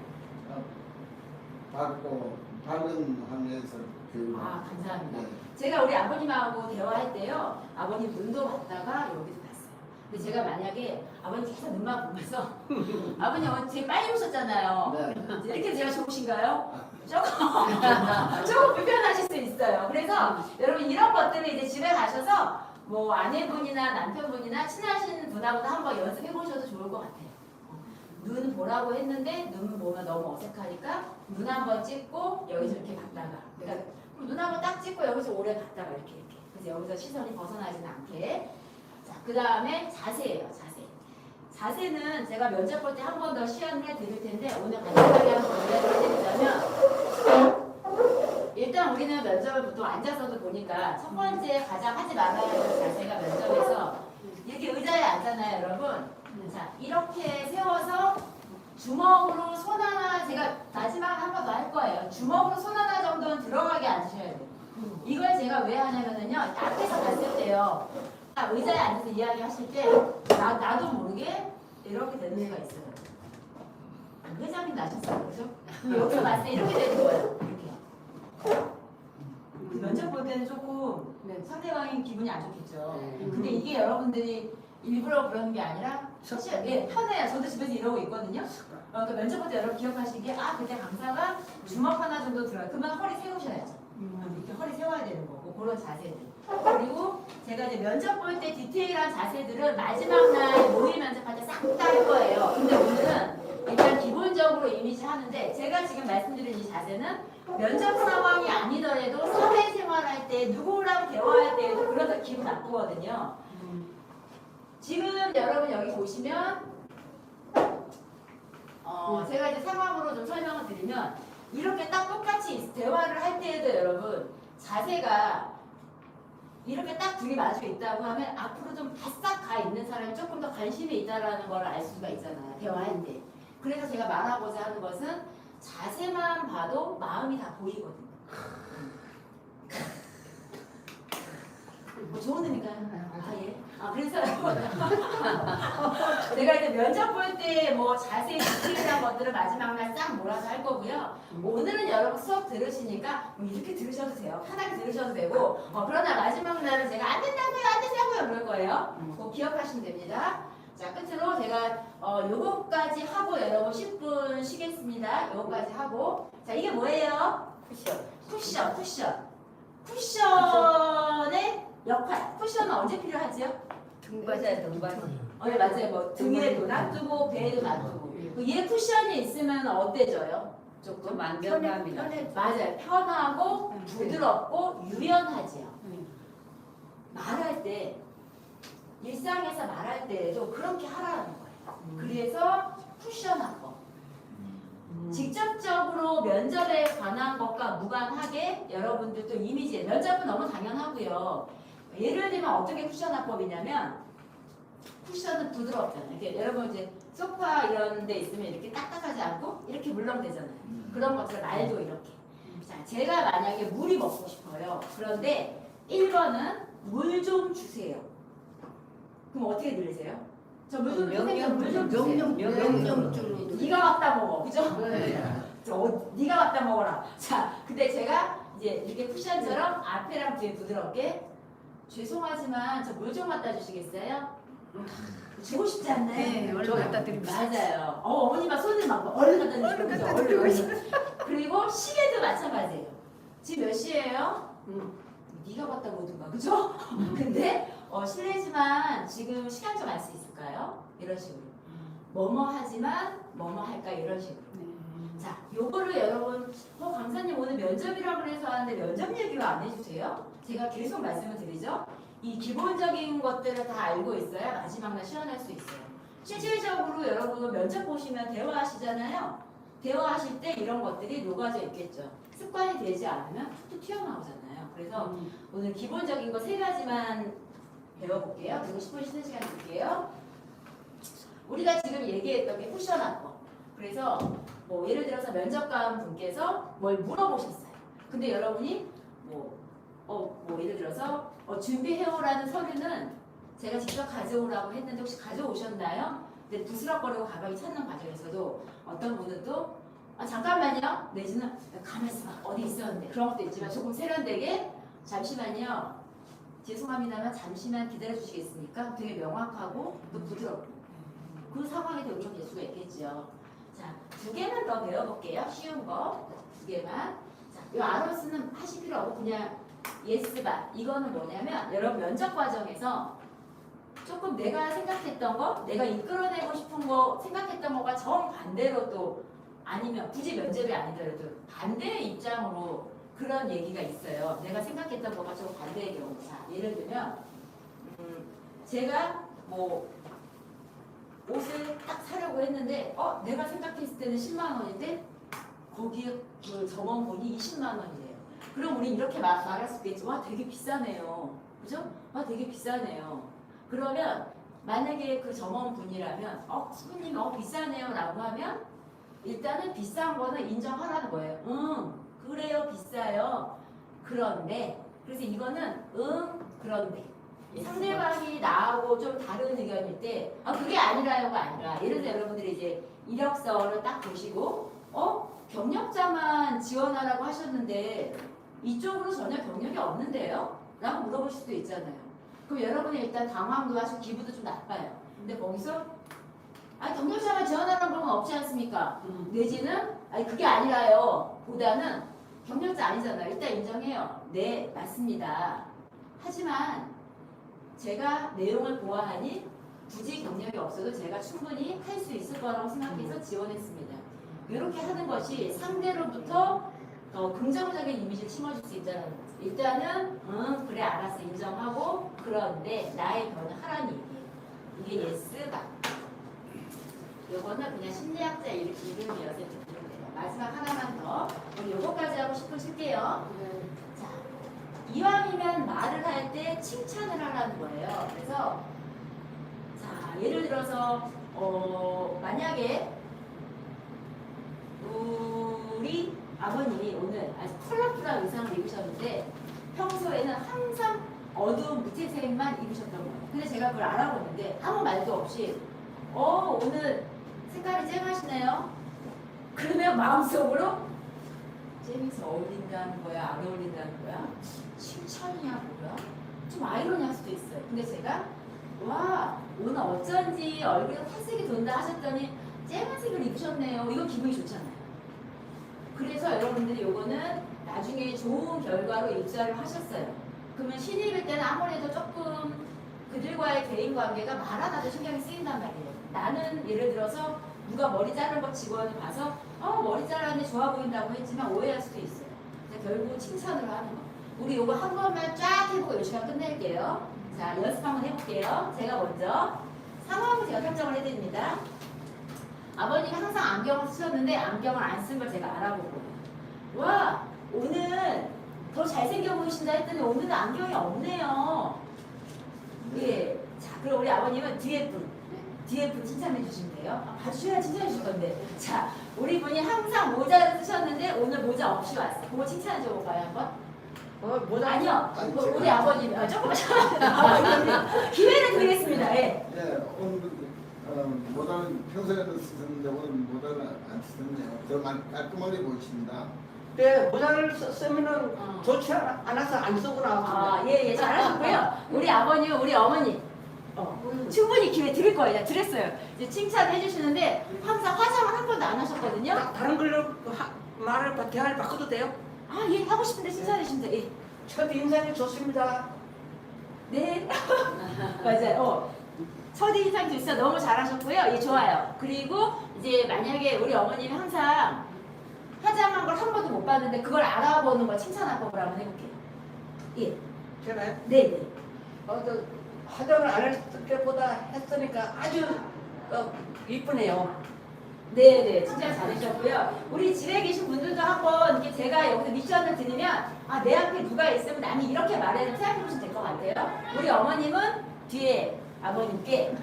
밝은 환경에서 교육을. 아, 감사합니다. 네. 제가 우리 아버님하고 대화할 때요, 아버님 눈도 봤다가 여기도 봤어요. 근데 제가 만약에 아버님 계속 눈만 보면서 아버님 오늘 되게 빨리 오셨잖아요. 네. 이렇게 제가 좋으신가요? 조금 불편하실 수 있어요. 그래서 여러분 이런 것들을 이제 집에 가셔서 뭐 아내분이나 남편분이나 친하신 분하고도 한번 연습해 보셔도 좋을 것 같아요. 눈 보라고 했는데 눈 보면 너무 어색하니까 눈 한번 찍고 여기서 이렇게 봤다가 그러니까 눈 한번 딱 찍고 여기서 오래 봤다가 이렇게 그래서 여기서 시선이 벗어나지는 않게 자, 그 다음에 자세예요. 자세는 제가 면접 볼 때 한 번 더 시연을 해드릴 텐데 오늘 간단하게 한번 해드리자면 일단 우리는 면접을 보통 앉아서도 보니까 첫 번째 가장 하지 말아야 하는 자세가 면접에서 이렇게 의자에 앉잖아요, 여러분. 자, 이렇게 세워서 주먹으로 손 하나, 제가 마지막 한 번 더 할 거예요. 주먹으로 손 하나 정도는 들어가게 앉으셔야 돼요. 이걸 제가 왜 하냐면요, 앞에서 봤을 때요. 의자에 앉아서 이야기하실 때 나도 모르게 이렇게 되는 수가 있어요. 회장님 나셨어요, 그죠? 여기서 봤을 때 이렇게 되는 거예요. 이렇게. 면접 볼 때는 조금 상대방이 기분이 안 좋겠죠. 근데 이게 여러분들이 일부러 그러는 게 아니라 사실 편해요. 저도 집에서 이러고 있거든요. 그러니까 면접 볼 때 여러분 기억하시기에 그때 강사가 주먹 하나 정도 들어요. 그러면 허리 세우셔야죠. 이렇게 허리 세워야 되는 거고 그런 자세들. 그리고 제가 이제 면접 볼 때 디테일한 자세들은 마지막 날 모의 면접할 때 싹 다 할 거예요. 근데 오늘은 일단 기본적으로 이미지 하는데 제가 지금 말씀드린 이 자세는 면접 상황이 아니더라도 사회생활할 때 누구랑 대화할 때에도 그러다 기분 나쁘거든요. 지금 여러분 여기 보시면 제가 이제 상황으로 좀 설명을 드리면 이렇게 딱 똑같이 대화를 할 때에도 여러분 자세가 이렇게 딱 둘이 마주 있다고 하면 앞으로 좀 바싹 가 있는 사람이 조금 더 관심이 있다라는 걸 알 수가 있잖아요. 대화할 때. 그래서 제가 말하고자 하는 것은 자세만 봐도 마음이 다 보이거든요. 좋은 의미인가요? 예. 그래서 제가 이제 면접 볼 때 뭐 자세히 디테일한 것들을 마지막 날 싹 몰아서 할 거고요. 오늘은 여러분 수업 들으시니까 이렇게 들으셔도 돼요. 편하게 들으셔도 되고 그러나 마지막 날은 제가 안 된다고요 그럴 거예요. 꼭 기억하시면 됩니다. 자, 끝으로 제가 요거까지 하고 여러분 10분 쉬겠습니다. 요거까지 하고 자, 이게 뭐예요? 쿠션의 역할. 쿠션은 언제 필요하죠? 등받이 네, 맞아요. 뭐 등에도 놔두고 배에도 놔두고. 얘 쿠션이 있으면 어때져요? 조금 안정감이 맞아요. 편하고 부드럽고 유연하지요. 말할 때 일상에서 말할 때에도 그렇게 하라는 거예요. 그래서 쿠션한 거. 직접적으로 면접에 관한 것과 무관하게 여러분들도 이미지, 면접은 너무 당연하고요. 예를 들면 어떻게 쿠션화법이냐면 쿠션은 부드럽잖아요. 이렇게 여러분 이제 소파 이런 데 있으면 이렇게 딱딱하지 않고 이렇게 물렁대잖아요. 그런 것처럼 말도 이렇게. 자, 제가 만약에 물이 먹고 싶어요. 그런데 1번은 물 좀 주세요. 그럼 어떻게 들리세요? 저 물 좀 주세요. 물 좀 주세요. 명령 네가 갖다 먹어. 그죠? 네가 갖다 먹어라. 자, 근데 제가 이제 이렇게 쿠션처럼 앞에랑 뒤에 부드럽게 죄송하지만 저 물 좀 갖다 주시겠어요? 주고 싶지 않나요? 네, 얼른 갖다 드립니다. 맞아요. 어머니가 손을 막 얼른 갖다 주시고 얼른. 그리고 시계도 마찬가지예요. 지금 몇 시예요? 네가 갖다 보든가, 그죠? 근데 실례지만 지금 시간 좀 알 수 있을까요? 이런 식으로. 뭐뭐 하지만 뭐뭐 할까 이런 식으로. 자, 요거를 여러분 강사님 오늘 면접이라고 해서 하는데 면접 얘기가 안 해주세요? 제가 계속 말씀을 드리죠. 이 기본적인 것들을 다 알고 있어야 마지막 날 시연할 수 있어요. 실질적으로 여러분 면접 보시면 대화하시잖아요. 대화하실 때 이런 것들이 녹아져 있겠죠. 습관이 되지 않으면 툭툭 튀어나오잖아요. 그래서 오늘 기본적인 거 3가지만 배워볼게요. 그리고 10분 쉬는 시간 줄게요. 우리가 지금 얘기했던 게 쿠션한 거. 그래서 뭐 예를 들어서 면접관 분께서 뭘 물어보셨어요. 근데 여러분이 뭐 예를 들어서 준비해오라는 서류는 제가 직접 가져오라고 했는데 혹시 가져오셨나요? 근데 부스럭거리고 가방이 찾는 과정에서도 어떤 분은 또 잠깐만요. 내지는 가만있어 봐. 어디 있었는데 그런 것도 있지만 조금 세련되게 잠시만요. 죄송합니다만 잠시만 기다려 주시겠습니까? 되게 명확하고 또 부드럽고 그 상황에 적용될 수가 있겠죠. 자, 2개만 더 배워볼게요. 쉬운 거 2개만. 자, 이 아로스는 하실 필요 없고 그냥 예스바. 이거는 뭐냐면 여러분 면접 과정에서 조금 내가 생각했던 거, 내가 이끌어내고 싶은 거 생각했던 거가 정반대로 또 아니면 굳이 면접이 아니더라도 반대의 입장으로 그런 얘기가 있어요. 내가 생각했던 거가 좀 반대의 경우. 자, 예를 들면 제가 뭐 옷을 딱 사려고 했는데 내가 생각했을 때는 10만 원인데 거기에 그 점원분이 20만 원이래요. 그럼 우리 이렇게 말할 수 있겠지. 와 되게 비싸네요. 그죠? 와 되게 비싸네요. 그러면 만약에 그 점원분이라면 수부님 비싸네요 라고 하면 일단은 비싼 거는 인정하라는 거예요. 그래요 비싸요. 그런데 그래서 이거는 그런데 상대방이 나하고 좀 다른 의견일 때 그게 아니라요가 아니라 예를 들어 여러분들이 이제 이력서를 딱 보시고 경력자만 지원하라고 하셨는데 이쪽으로 전혀 경력이 없는데요? 라고 물어볼 수도 있잖아요. 그럼 여러분이 일단 당황도 하시고 기분도 좀 나빠요. 근데 거기서 경력자만 지원하라는 건 없지 않습니까? 내지는 그게 아니라요 보다는 경력자 아니잖아요. 일단 인정해요. 네 맞습니다. 하지만 제가 내용을 보아하니 굳이 경력이 없어도 제가 충분히 할 수 있을 거라고 생각해서 지원했습니다. 이렇게 하는 것이 상대로부터 긍정적인 이미지를 심어줄 수 있다는 거죠. 일단은 그래 알았어 인정하고 그런데 나의 변을 하라는 얘기예요. 이게 예스가. 요거는 그냥 심리학자 이름이어서 이렇게 들으면 돼요. 마지막 하나만 더. 우리 요거까지 하고 10분 쉴게요. 자, 이왕이면 말을 할 때 칭찬을 하라는 거예요. 그래서 자 예를 들어서 만약에 우리 아버님이 오늘 아주 컬러풀한 의상을 입으셨는데 평소에는 항상 어두운 무채색만 입으셨던 거예요. 근데 제가 그걸 알아보는데 아무 말도 없이 오늘 색깔이 쨍하시네요. 그러면 마음속으로 쨍해서 어울린다는 거야 안 어울린다는 거야? 칭찬이야 뭐야? 좀 아이러니할 수도 있어요. 근데 제가 와 오늘 어쩐지 얼굴에 화색이 돈다 하셨더니 쨍한 색을 입으셨네요. 이거 기분이 좋잖아요. 그래서 여러분들이 요거는 나중에 좋은 결과로 입사를 하셨어요. 그러면 신입일 때는 아무래도 조금 그들과의 개인 관계가 말 하나도 신경이 쓰인단 말이에요. 나는 예를 들어서 누가 머리 자른 거 직원을 봐서 머리 잘랐는데 좋아 보인다고 했지만 오해할 수도 있어요. 근데 결국 칭찬으로 하는 거. 우리 요거 한 번만 쫙 해보고 이 시간 끝낼게요. 자 연습 한번 해볼게요. 제가 먼저 상황을 제가 설정을 해드립니다. 아버님이 항상 안경을 쓰셨는데 안경을 안 쓴 걸 제가 알아보고 와 오늘 더 잘생겨 보이신다 했더니 오늘은 안경이 없네요. 예. 자 그럼 우리 아버님은 뒤에 분 칭찬해 주시면 돼요. 봐주셔야 칭찬해 주실 건데. 자 우리 분이 항상 모자를 쓰셨는데 오늘 모자 없이 왔어요. 그거 칭찬해 줘 볼까요 한번? 모자 아니요. 우리 아버님 조금만 기회를 드리겠습니다. 예. 네, 오늘 모자는 평소에도 쓰는데 오늘 모자는 안 쓰네요. 더 깔끔하게 보이십니다. 네, 모자를 쓰면은 좋지 않아서 안 쓰고 나왔습니다. 예, 잘하셨고요. 우리 아버님, 우리 어머니. 충분히 기회 드릴 거예요. 드렸어요. 이제 칭찬해 주시는데 항상 화장을 한 번도 안 하셨거든요. 다른 걸로 말을 대화를 바꿔도 돼요? 예, 하고 싶은데 칭찬해 주시면 예. 첫 인상이 좋습니다. 네. 맞아요. 첫인상 좋습니다. 너무 잘하셨고요. 예, 좋아요. 그리고 이제 만약에 우리 어머님이 항상 화장한 걸 한 번도 못 봤는데 그걸 알아보는 걸 칭찬할 법을 한번 해볼게요. 예. 제가요? 네. 화장을 안 할 때보다 했으니까 아주 이쁘네요. 네네, 진짜 잘하셨고요. 우리 집에 계신 분들도 한번 이렇게 제가 여기서 미션을 드리면 아, 내 앞에 누가 있으면 나는 이렇게 말해야 돼 생각해 보시면 될 것 같아요. 우리 어머님은 뒤에 아버님께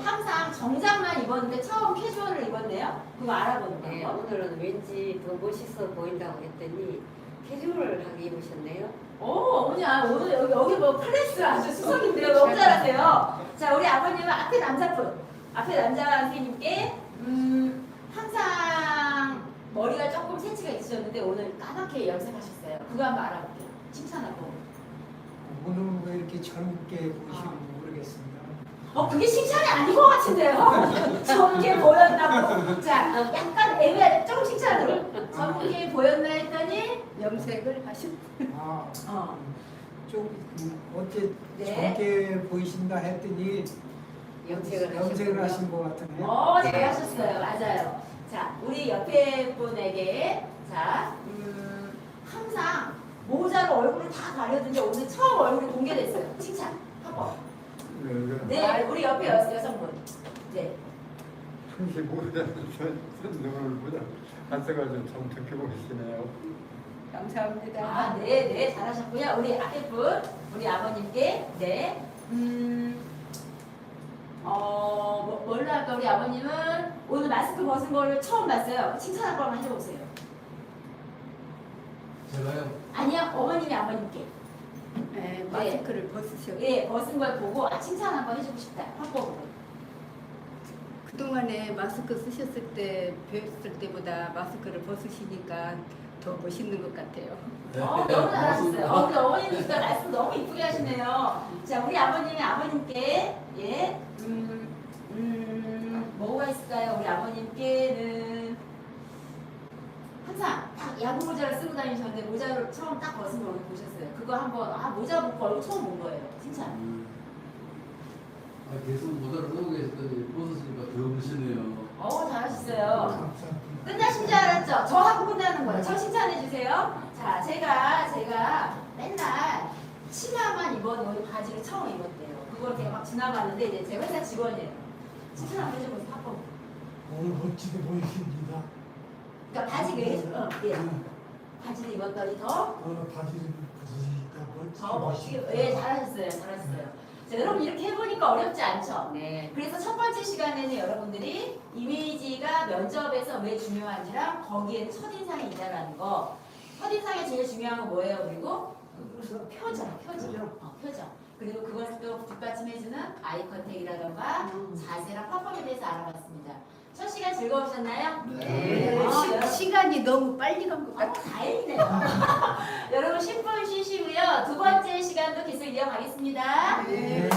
항상 정장만 입었는데 처음 캐주얼을 입었네요. 그거 알아보는 네, 거. 오늘은 왠지 더 멋있어 보인다고 했더니 캐주얼하게 입으셨네요. 오, 어머니, 오늘 여기 뭐 클래스 아주 수석인데요. 너무 잘하세요. 자, 우리 아버님은 앞에 남자 선생님께, 항상 머리가 조금 새치가 있으셨는데 오늘 까맣게 염색하셨어요. 그거 한번 알아볼게요. 칭찬하고. 오늘 왜 이렇게 젊게 보이시는지 모르겠습니다. 그게 칭찬이 아닌 것 같은데요. 젊게 보였다고. 자, 약간 애매하게 조금 칭찬으로. 젊게 보였나 했더니, 염색을 하신 아, 좀 어째 네. 젊게 보이신다 했더니 염색을 염색을 하셨군요. 하신 것 같으네요. 잘하셨어요. 맞아요. 자, 우리 옆에 분에게, 자, 항상 모자로 얼굴을 다 가렸는데 오늘 처음 얼굴이 공개됐어요. 칭찬. 한 번. 네, 우리 옆에 여성분. 네. 평소에 모르는 눈물보다 한서가 좀 독특해 보이시네요. 감사합니다. 아, 네, 잘하셨고요. 우리 앞에 분, 우리 아버님께, 네. 뭘로 할까? 우리 아버님은 오늘 마스크 벗은 거를 처음 봤어요. 칭찬 한 번만 해보세요. 제가요. 아니요, 어머님이 아버님께. 네, 마스크를 벗으셔. 예, 벗은 걸 보고 칭찬 한 번 해주고 싶다. 화법으로. 그동안에 마스크 쓰셨을 때 뵀을 때보다 마스크를 벗으시니까 더 멋있는 것 같아요. 너무 잘하셨어요. 우리 어머님도 진짜 말씀 너무 이쁘게 하시네요. 자, 우리 아버님께, 예, 뭐가 있을까요? 우리 아버님께는 항상 딱 야구 모자를 쓰고 다니셨는데 모자를 처음 딱 벗은 걸 보셨어요. 그거 한번, 모자 벗고 얼굴 처음 본 거예요. 칭찬. 계속 모자를 쓰고 계셨더니 벗었으니까 더 멋있네요. 잘하셨어요. 끝나신 줄 알았죠? 저 하고 끝나는 거예요. 저 칭찬해 주세요. 자, 제가 맨날 치마만 입어놓은 바지를 처음 입었대요. 그걸 제가 막 지나갔는데 이제 제 회사 직원이에요. 칭찬 한번 해줘보세요. 한번. 오늘 멋지게 보이십니다. 그러니까 바지를, 예. 바지를 입었더니 더 바지를 벗으시니까 멋지게, 예, 잘하셨어요. 자, 여러분 이렇게 해보니까 어렵지 않죠? 네. 그래서 첫 번째 시간에는 여러분들이 이미지가 면접에서 왜 중요한지랑 거기에는 첫인상이 있다라는 거. 첫인상이 제일 중요한 건 뭐예요? 그리고 표정. 그리고 그것을 또 뒷받침해주는 아이 컨택이라던가 자세랑 퍼포먼스에 대해서 알아봤습니다. 첫 시간 즐거우셨나요? 네. 여러분. 시간이 너무 빨리 간 것 같아요. 다행이네요. 여러분 10분 쉬시고요. 두 번째 시간도 계속 이어가겠습니다. 네.